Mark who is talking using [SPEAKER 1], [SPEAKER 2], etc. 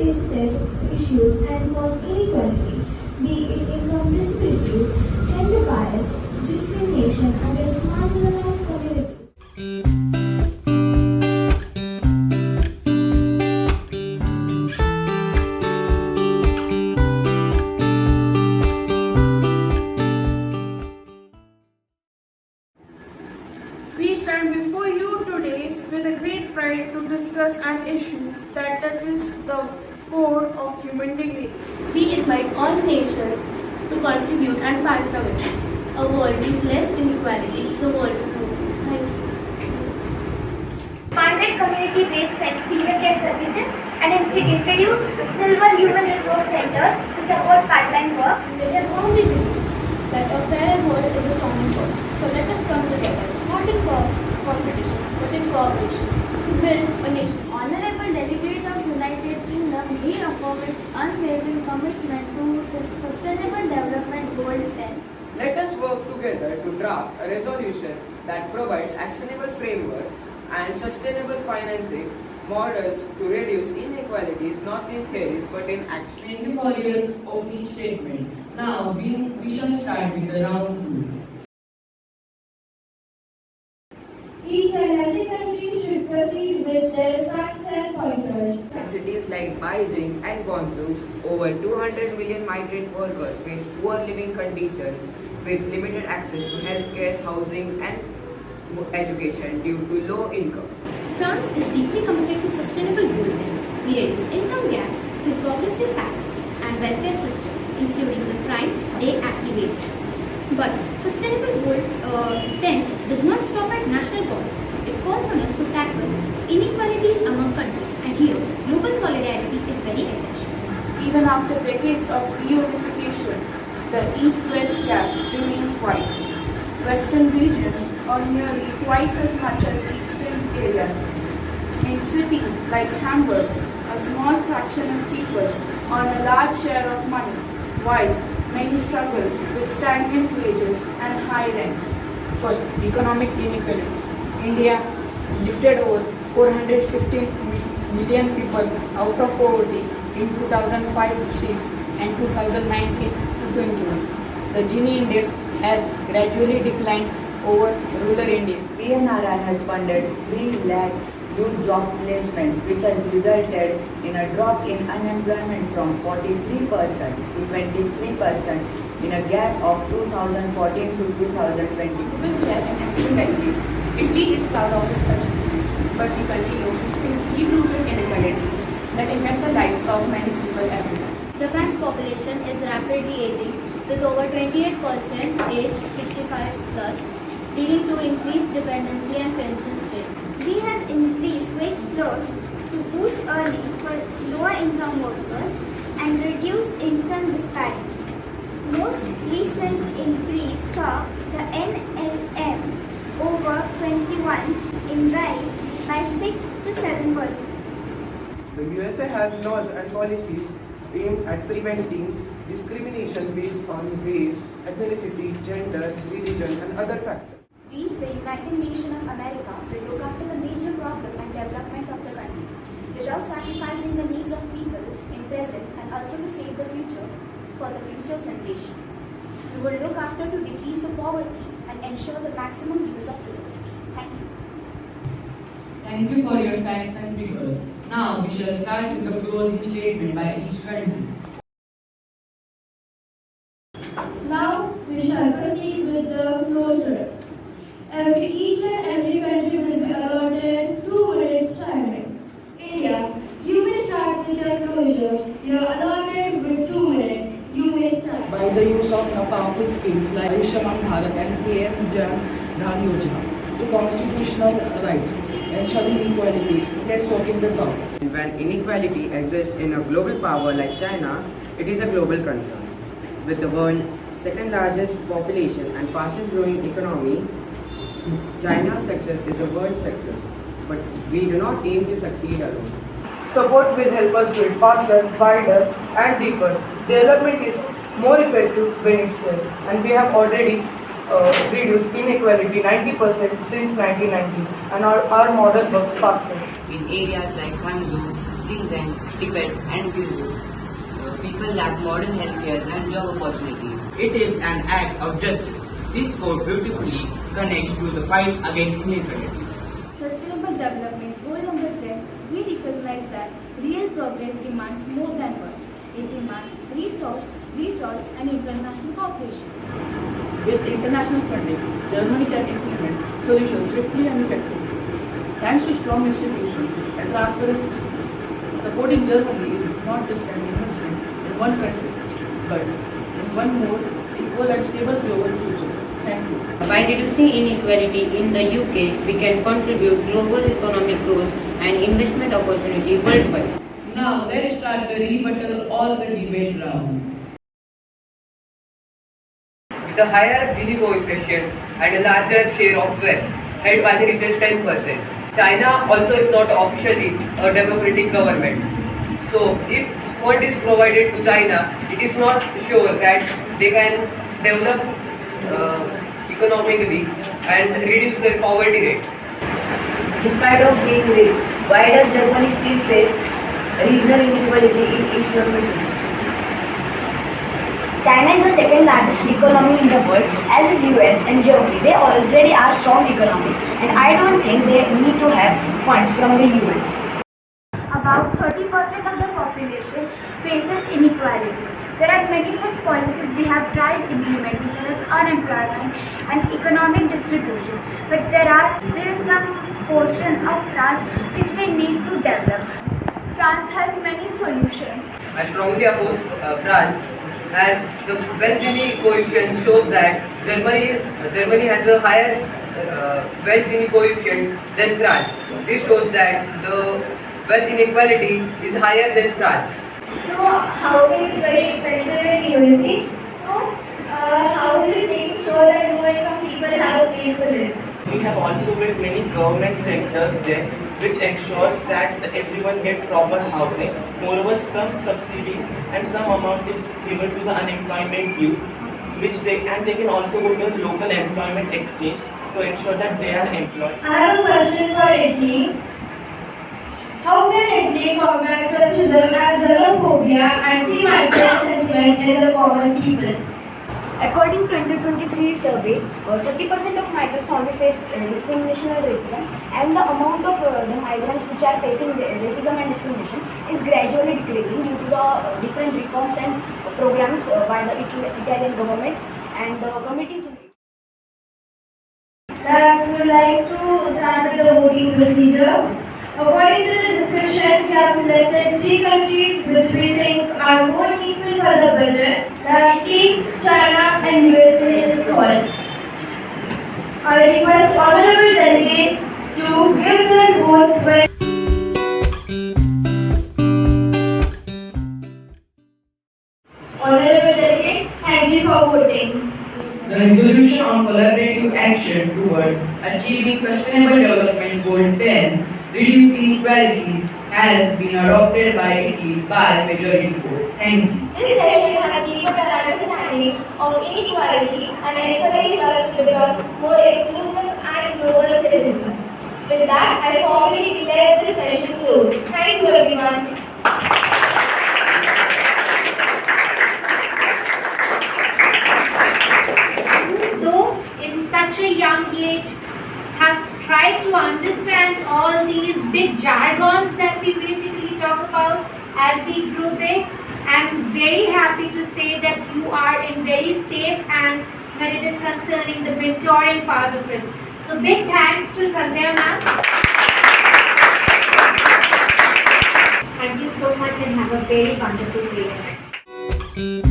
[SPEAKER 1] multifaceted issues and cause inequality, be it income disparities, gender bias, discrimination against marginalized communities.
[SPEAKER 2] We stand before you today with a great pride to discuss an issue that touches the core of human dignity.
[SPEAKER 3] We invite all nations to contribute and partner with us. A world with less inequality is a world of progress. Thank you.
[SPEAKER 4] Funded community-based senior care services and introduced silver human resource centers to support part-time work.
[SPEAKER 5] We have firmly believed that a fairer world is a stronger world. So let us come together, not in competition, but in cooperation, to build a nation.
[SPEAKER 6] Honorable Delegate of United Kingdom reaffirms its unwavering commitment to Sustainable Development Goal 10.
[SPEAKER 7] Let us work together to draft a resolution that provides actionable framework and sustainable financing models to reduce inequalities not in theories but in action.
[SPEAKER 8] Thank you for your opening statement. Now we shall start with the round 2.
[SPEAKER 1] Each and every country should proceed with their facts and pointers.
[SPEAKER 7] In cities like Beijing and Guangzhou, over 200 million migrant workers face poor living conditions with limited access to healthcare, housing and education due to low income.
[SPEAKER 6] France is deeply committed to Sustainable Goal 10. We reduce income gaps through progressive packages and welfare systems, including the Prime Day activation. But Sustainable Goal 10 does not stop at national borders. It calls on us to tackle inequalities among countries, and here global solidarity is very essential.
[SPEAKER 2] Even after decades of reunification, the East-West gap remains wide. Western regions earn nearly twice as much as eastern areas. In cities like Hamburg, a small fraction of people earn a large share of money, while many struggle with stagnant wages and high rents.
[SPEAKER 9] For economic inequality, India lifted over 415 million people out of poverty in 2005-6 and 2019-21. The Gini index has gradually declined over rural India.
[SPEAKER 10] PNRR has funded 3 lakh youth job placement, which has resulted in a drop in unemployment from 43% to 23% in a gap of 2014 to 2020.
[SPEAKER 3] Women chair and national delegates. Italy is proud of its achievement, but we continue to face deep-rooted inequalities that impact the lives of many people everywhere.
[SPEAKER 6] Japan's population is rapidly aging, with over 28% aged 65 plus, leading to increased dependency and pension strain.
[SPEAKER 4] We have increased wage floors to boost earnings for lower income workers and reduce income disparity. Most recent increase saw the NLM over 21s in rise by 6 to 7%.
[SPEAKER 11] The USA has laws and policies aimed at preventing discrimination based on race, ethnicity, gender, religion and other factors.
[SPEAKER 5] We, the United Nations of America, will look after the major problem and development of the country without sacrificing the needs of people in present and also to save the future for the future generation. We will look after to decrease the poverty and ensure the maximum use of resources. Thank you.
[SPEAKER 8] Thank you for your facts and figures. Now we shall start with the closing statement by each country.
[SPEAKER 1] Now we shall proceed with the closure. Each and every country will be allotted 2 minutes timing. India, you may start with your closure. You are allotted with 2 minutes. You may start.
[SPEAKER 9] By the use of powerful schemes like Ayushman Bharat and PM Jan Dhan Yojana to constitutional rights, ensuring equalities, let's work in the top.
[SPEAKER 7] When inequality exists in a global power like China, it is a global concern. With the world's second largest population and fastest growing economy, China's success is the world's success, but we do not aim to succeed alone.
[SPEAKER 9] Support will help us do it faster, wider and deeper. Development is more effective when it's shared, and we have already reduced inequality 90% since 1990, and our model works faster.
[SPEAKER 7] In areas like Hangzhou, Xinjiang, Tibet, and Kyrgyz, people lack modern healthcare and job opportunities.
[SPEAKER 12] It is an act of justice. This code beautifully connects to the fight against inequality.
[SPEAKER 5] Sustainable Development Goal number 10, we recognize that real progress demands more than words. It demands resource and international cooperation.
[SPEAKER 2] With international funding, Germany can implement solutions swiftly and effectively. Thanks to strong institutions and transparent systems, supporting Germany is not just an investment in one country, but in one more equal and stable global future. Thank you.
[SPEAKER 13] By reducing inequality in the UK, we can contribute global economic growth and investment opportunity worldwide.
[SPEAKER 8] Now let's start the rebuttal or the debate round.
[SPEAKER 14] With a higher Gini coefficient and a larger share of wealth held by the richest 10%, China also is not officially a democratic government. So if fund is provided to China, it is not sure that they can develop economically and reduce their poverty rates.
[SPEAKER 15] Despite of being rich, why does Germany still face regional inequality in its resources?
[SPEAKER 16] China is the second largest economy in the world, as is US and Germany. They already are strong economies, and I don't think they need to have funds from the UN.
[SPEAKER 1] About 30% of the population faces inequality. There are many such policies we have tried implementing, such as unemployment and economic distribution. But there are still some portions of France which we need to develop. France has many solutions.
[SPEAKER 14] I strongly oppose France, as the wealth Gini coefficient shows that Germany has a higher wealth Gini coefficient than France. This shows that the wealth inequality is higher than France.
[SPEAKER 1] So housing is very expensive in USA. So how is it making sure that low-income people have a place to live?
[SPEAKER 12] We have also built many government centers there, which ensures that everyone gets proper housing. Moreover, some subsidy and some amount is given to the unemployment youth, they can also go to the local employment exchange to ensure that they are employed.
[SPEAKER 1] I have a question for Italy. How can Italy combat racism and xenophobia and anti-migrant sentiment in the common people?
[SPEAKER 16] According to 2023 survey, 30% of migrants only face discrimination and racism, and the amount of the migrants which are facing racism and discrimination is gradually decreasing due to the different reforms and programs by the Italian government and the committees in
[SPEAKER 1] I would like to start with the voting procedure. According to the description, we have selected 3 countries which we think are more needful for the budget. Italy, China and USA is called. I request honorable delegates to give their votes when honorable delegates, thank you for voting.
[SPEAKER 8] The resolution on collaborative action towards achieving Sustainable Development Goal 10, Reduced Inequalities, has been adopted by Italy by majority vote. Thank you.
[SPEAKER 1] This session has deepened our understanding of inequality and encouraged us to become more inclusive and global citizens. With that, I formally declare this session closed. Thank you, everyone.
[SPEAKER 6] Though in such a young age have tried to understand all these big jargons that we basically talk about as we grow big, I'm very happy to say that you are in very safe hands when it is concerning the mentoring part of it. So big thanks to Sandhya ma'am. Thank you so much and have a very wonderful day.